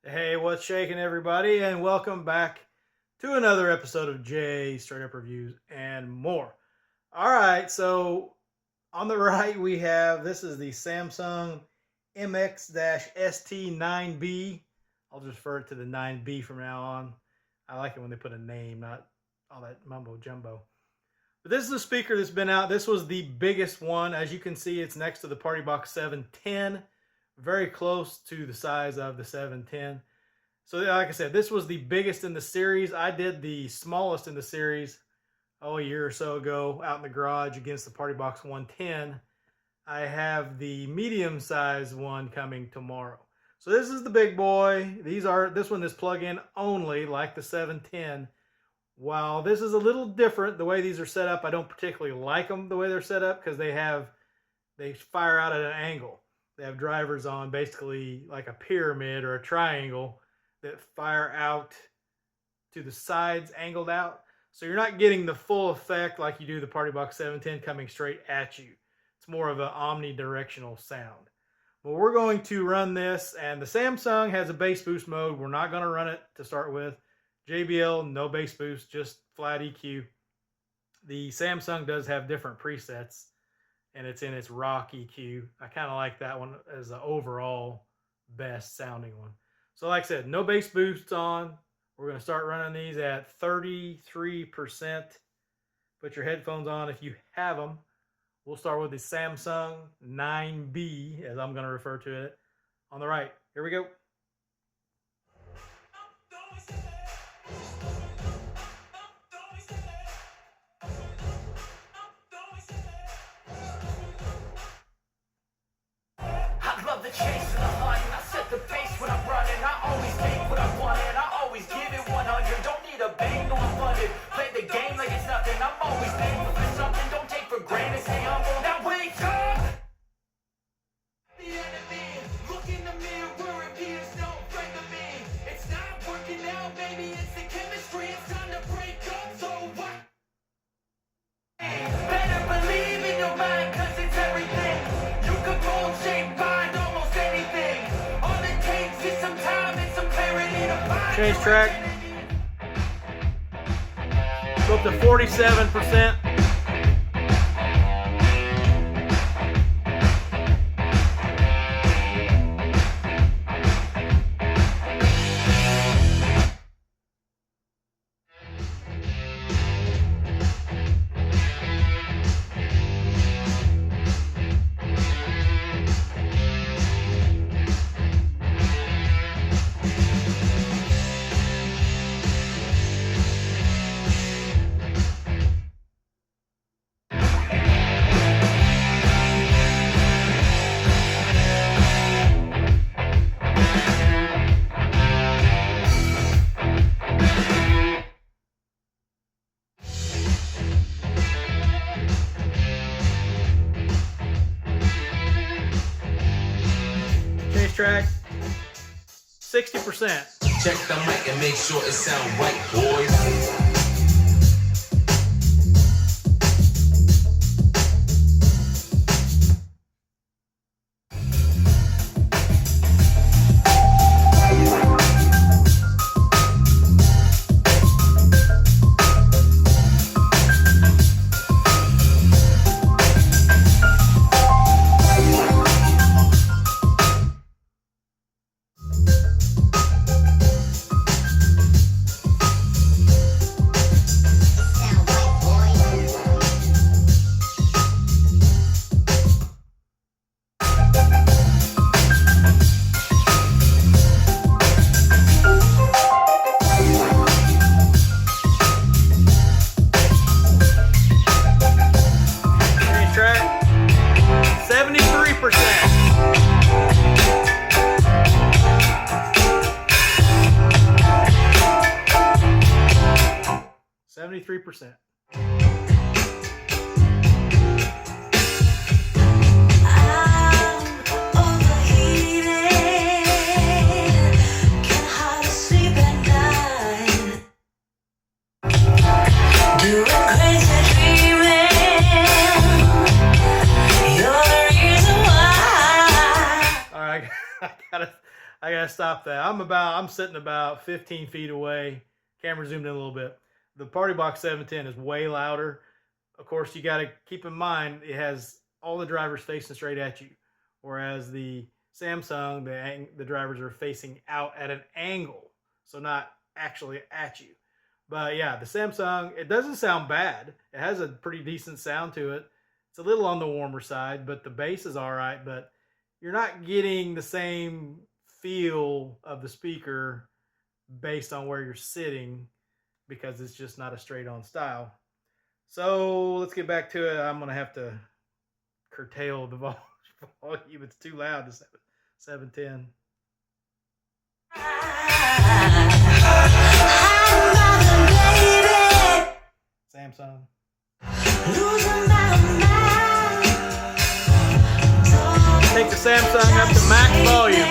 Hey, what's shaking, everybody, and welcome back to another episode of J Straight Up Reviews and more. All right, so on the right we have this is the Samsung MX-ST9B. I'll just refer it to the 9B from now on. I like it when they put a name, not all that mumbo jumbo. But this is a speaker that's been out. This was the biggest one. As you can see, it's next to the Partybox 710. Very close to the size of the 710. So like I said, this was the biggest in the series. I did the smallest in the series, a year or so ago out in the garage against the Partybox 110. I have the medium size one coming tomorrow. So this is the big boy. This one is plug-in only like the 710. While this is a little different, the way these are set up, I don't particularly like them the way they're set up because they fire out at an angle. They have drivers on basically like a pyramid or a triangle that fire out to the sides, angled out. So you're not getting the full effect like you do the Partybox 710 coming straight at you. It's more of an omnidirectional sound. But we're going to run this, and the Samsung has a bass boost mode. We're not going to run it to start with. JBL, no bass boost, just flat EQ. The Samsung does have different presets, and it's in its rock EQ. I kind of like that one as the overall best sounding one. So like I said, no bass boosts on. We're going to start running these at 33%. Put your headphones on if you have them. We'll start with the Samsung 9B, as I'm going to refer to it, on the right. Here we go. The chase and the hunt, I set the pace when I'm running. I always take what I want and I always give it 100. Don't need a bank, no I'm funded. Play the game like it's nothing. I'm always thankful for something. Don't take for granted, stay humble. Now wake up! The enemy, look in the mirror, appears no friend of me. It's not working out, maybe it's the chemistry. It's time to break up, so what? Better believe in your mind, cause it's everything. You could mold, shape, find anything. All it takes is some time and some clarity to find. Change track. Go up to 47%. Track 60%. Check the mic and make sure it sound right, boys. %. I gotta stop that. I'm sitting about 15 feet away. Camera zoomed in a little bit. The Partybox 710 is way louder. Of course, you got to keep in mind it has all the drivers facing straight at you, whereas the Samsung, the drivers are facing out at an angle, so not actually at you. But yeah, the Samsung, it doesn't sound bad. It has a pretty decent sound to it. It's a little on the warmer side, but the bass is all right. But you're not getting the same feel of the speaker based on where you're sitting because it's just not a straight-on style. So let's get back to it. I'm going to have to curtail the volume. It's too loud, the 710. Samsung. Take the Samsung up to max volume.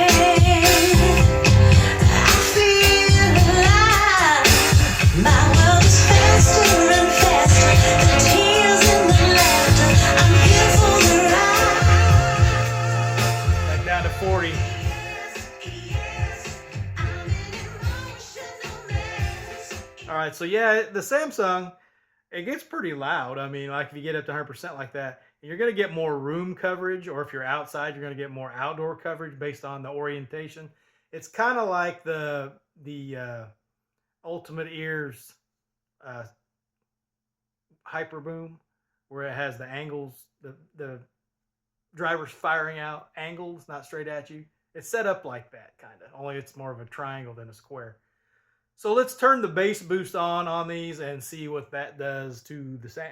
Back down to 40. All right, so yeah, the Samsung, it gets pretty loud. I mean, like if you get up to 100% like that, you're going to get more room coverage, or if you're outside, you're going to get more outdoor coverage based on the orientation. It's kind of like the Ultimate Ears Hyper Boom, where it has the angles, the drivers firing out angles, not straight at you. It's set up like that, kind of, only it's more of a triangle than a square. So let's turn the bass boost on these and see what that does to the sound.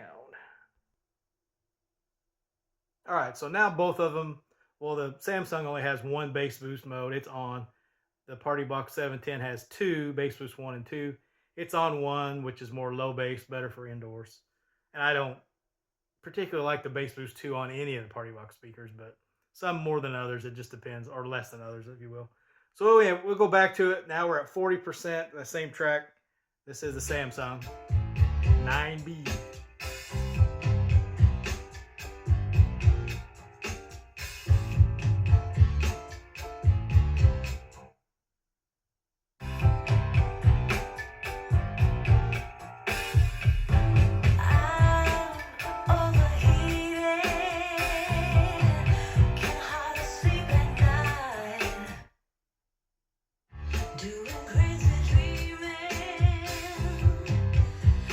All right, so now both of them, well, the Samsung only has one bass boost mode. It's on. The Partybox 710 has two, bass boost 1 and 2. It's on 1, which is more low bass, better for indoors. And I don't particularly like the bass boost 2 on any of the Partybox speakers, but some more than others. It just depends, or less than others, if you will. So yeah, we'll go back to it. Now we're at 40%, the same track. This is the Samsung 9B.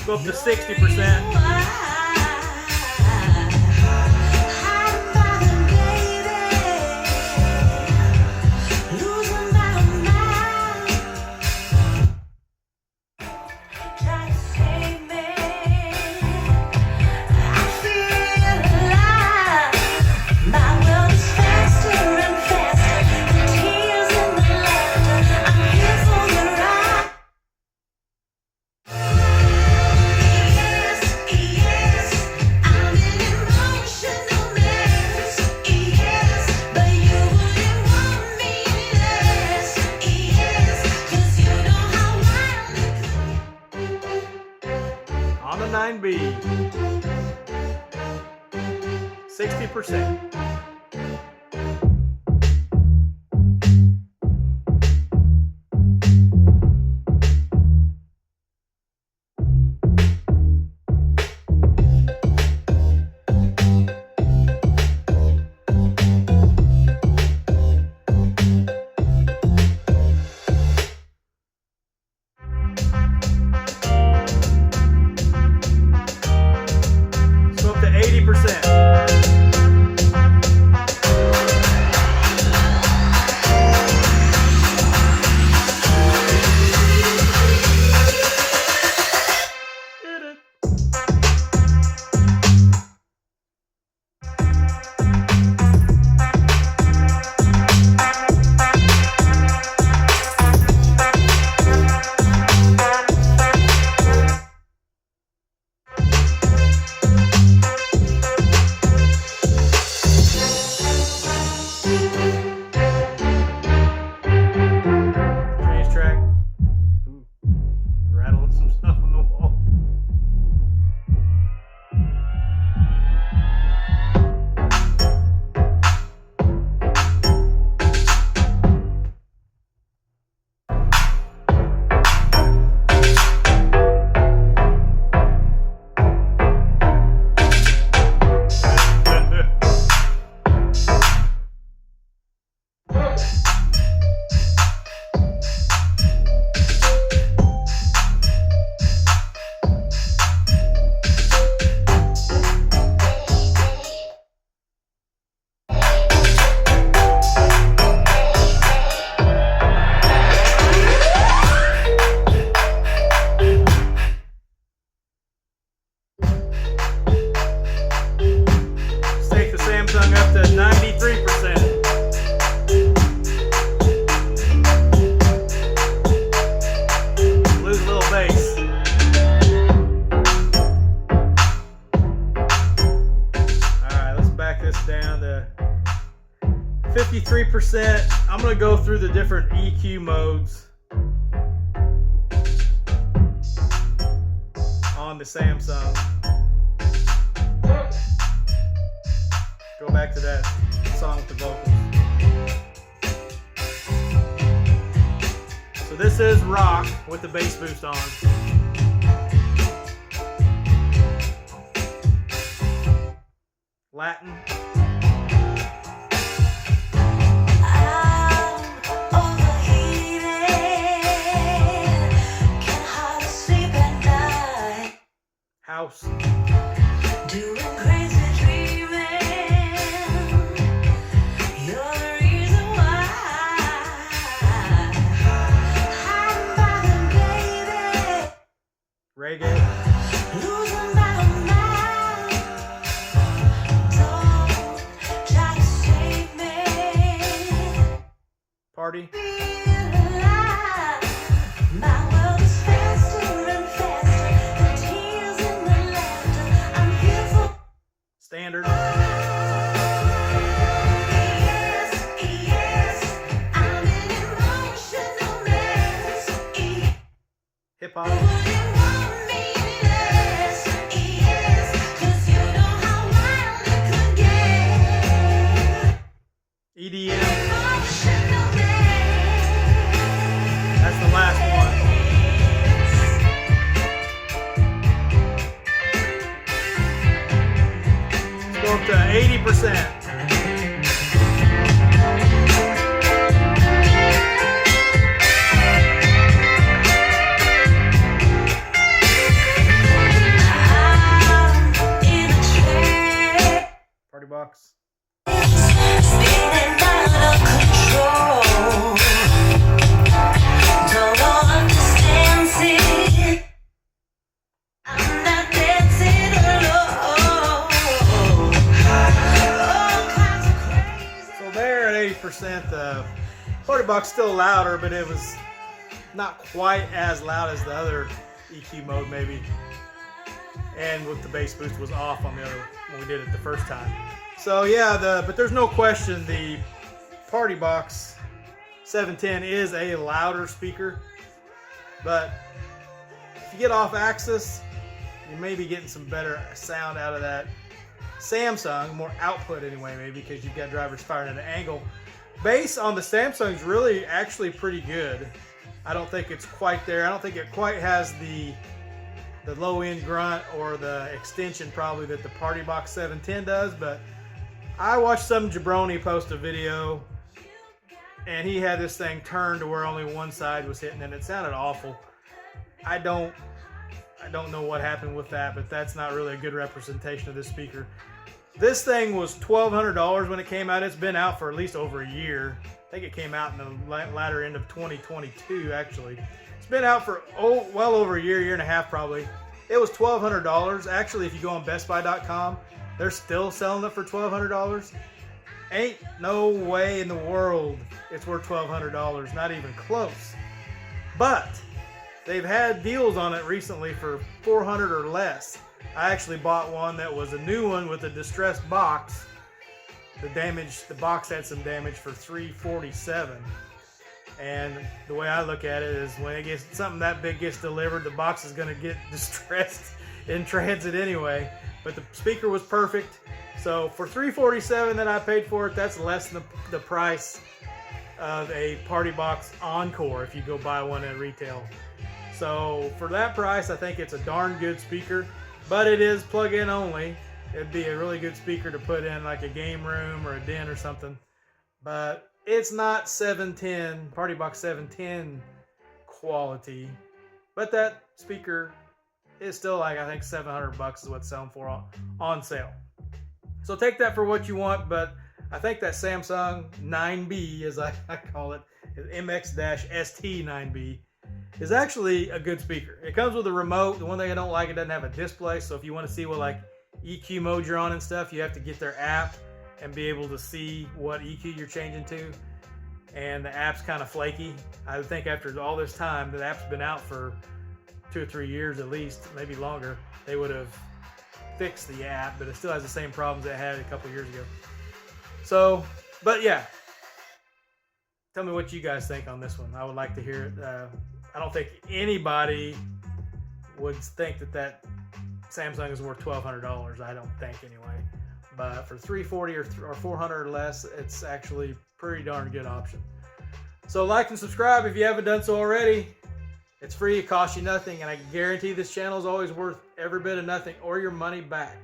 Go up to 60%. On the 9B, 60%. So up to 80%. 80%. I'm gonna go through the different EQ modes on the Samsung. Go back to that song with the vocals. So this is rock with the bass boost on. Latin. House. Doing crazy dreaming. You're the reason why I'm bothered, baby. Reggae. Losing my mind. Don't try to save me. Party. Feel alive. My world is faster and faster. The tears and the laughter. I'm here for. Standard. Yes, yes, I'm an emotional mess. Hip hop. Wouldn't want me less. Yes, 'cause you know how wild it could get. EDM. Emotional mess. That's the last one. Let's go up to 80%. I'm in a trance. Partybox. Spinning out of control. Don't understand it. I'm not dancing alone. All kinds of crazy. So there at 80%, the Partybox still louder, but it was not quite as loud as the other EQ mode maybe. And with the bass boost was off on the other when we did it the first time. So yeah, but there's no question the Partybox 710 is a louder speaker. But if you get off axis, you may be getting some better sound out of that Samsung, more output anyway, maybe because you've got drivers firing at an angle. Bass on the Samsung is really actually pretty good. I don't think it's quite there. I don't think it quite has the low end grunt or the extension probably that the Partybox 710 does, but I watched some jabroni post a video and he had this thing turned to where only one side was hitting and it sounded awful. I don't know what happened with that, but that's not really a good representation of this speaker. This thing was $1,200 when it came out. It's been out for at least over a year. I think it came out in the latter end of 2022 actually. It's been out for well over a year and a half probably. It was $1,200. Actually, if you go on bestbuy.com, they're still selling it for $1,200. Ain't no way in the world it's worth $1,200, not even close. But they've had deals on it recently for $400 or less. I actually bought one that was a new one with a distressed box. The box had some damage for $347. And the way I look at it is when something that big gets delivered, the box is going to get distressed in transit anyway. But the speaker was perfect. So for $347 that I paid for it, that's less than the price of a Partybox Encore if you go buy one at retail. So for that price, I think it's a darn good speaker. But it is plug-in only. It'd be a really good speaker to put in like a game room or a den or something. But it's not 710, Partybox 710 quality. But that speaker is still like, I think $700 is what it's selling for on sale. So take that for what you want, but I think that Samsung 9B, as I call it, MX-ST90B, is actually a good speaker. It comes with a remote. The one thing I don't like, it doesn't have a display. So if you want to see what like EQ mode you're on and stuff, you have to get their app and be able to see what EQ you're changing to. And the app's kind of flaky. I think after all this time, the app's been out for 2 or 3 years at least, maybe longer, they would have fixed the app, but it still has the same problems it had a couple years ago. So, but yeah, tell me what you guys think on this one. I would like to hear it. I don't think anybody would think that Samsung is worth $1,200. I don't think anyway. But for $340 or $400 or less, it's actually pretty darn good option. So like and subscribe if you haven't done so already. It's free, it costs you nothing, and I guarantee this channel is always worth every bit of nothing or your money back.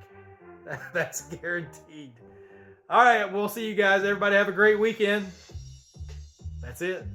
That's guaranteed. All right, we'll see you guys. Everybody have a great weekend. That's it.